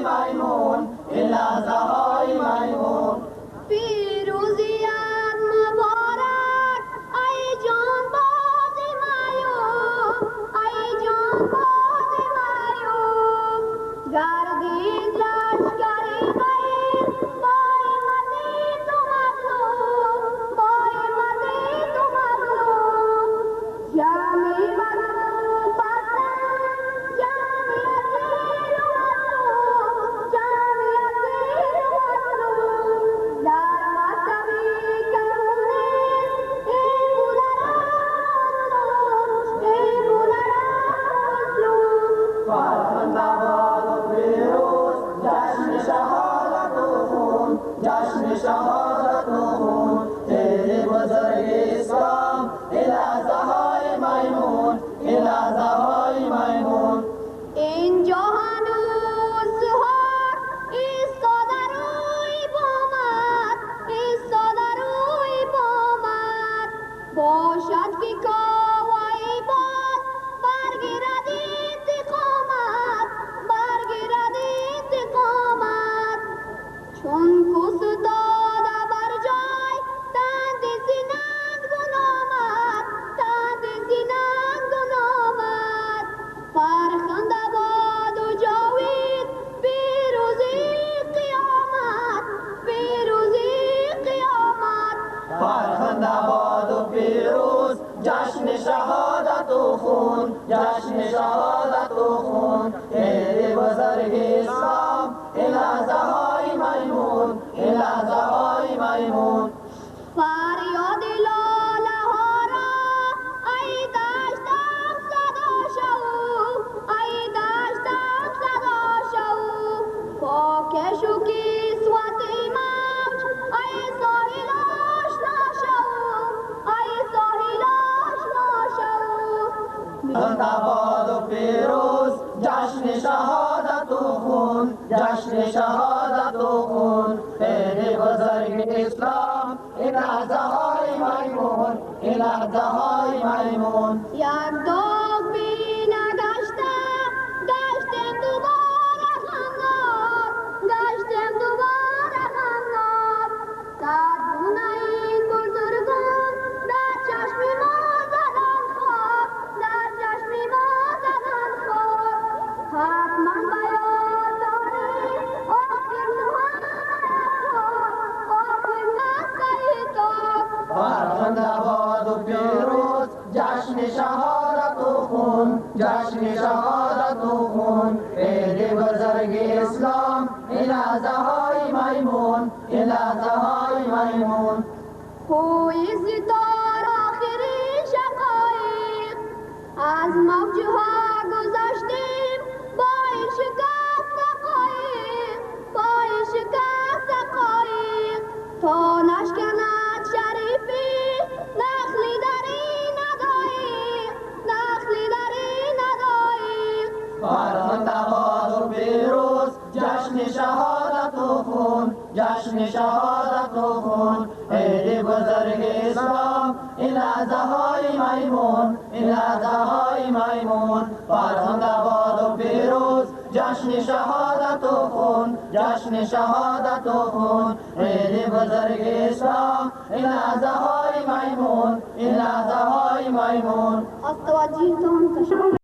مایمون این لحظه های مایمون پیروزیت مبارک ای جان باز مایون ای جان باز مایون گردید لشکری غیر با همتی تو مظلوم با همتی تو مظلوم جمعی مظلوم پسند جمعی اسیر و مظلوم جمعی اسیر و مظلوم در مکتبی کمونیست این بودن فرخنده باد و پیروز جشن شهادت و خون جشن شهادت و خون تیری بزرگ اسلام این لحظه های مایمون این لحظه های مایمون اینجا هنوز سوهر ایستاده روی بامت ایستاده روی بامت باشد که کاوی باز برگیرد انتقامت برگیرد انتقامت چون کس داده بر جای تند زینند گنامت تند زینند گنامت فرخنده باد و جاوید پیروزی قیامت پیروزی قیامت فرخنده باد و پیروز جشن شهادت و خون جشن شهادت و خون تیری بزرگ اسلام این لحظه های مایمون این لحظه های مایمون فریاد لاله ها را ای دشتم صدا شو ای دشتم صدا شو پاکش و کسوت موج ای ساحل آشنا شو ای ساحل آشنا شو فرخنده باد و پیروز جشن شهادت و خون جشن شهادت و خون تیری بزرگ اسلام این لحظه های مایمون این لحظه های مایمون یک داغ بینه گشتیم دوباره خندان گشتیم دوباره خندان صد گونه این بزرگان در چشم ما زدن خواب در چشم ما زدن خواب حتما بیان داریم آخر فرخنده باد و پیروز جشن شهادت و خون جشن شهادت و خون عید بزرگ اسلام این لحظه های مایمون این لحظه های مایمون کوی ستار آخرین شقایق از موجها گذشتیم با این شکست قایق با این شکست قایق تا نشکند شریفی نخلی در این ندایق نخلی در این ندایق فرخنده باد و پیروز جشن شهادت و خون جشن شهادت و خون عید بزرگ اسلام این لحظه های مایمون این لحظه های مایمون فرخنده باد و پیروز جشن شهادت و خون جشن شهادت و خون عید بزرگ اسلام این لحظه های مایمون این لحظه های مایمون از توجیهتون تشکر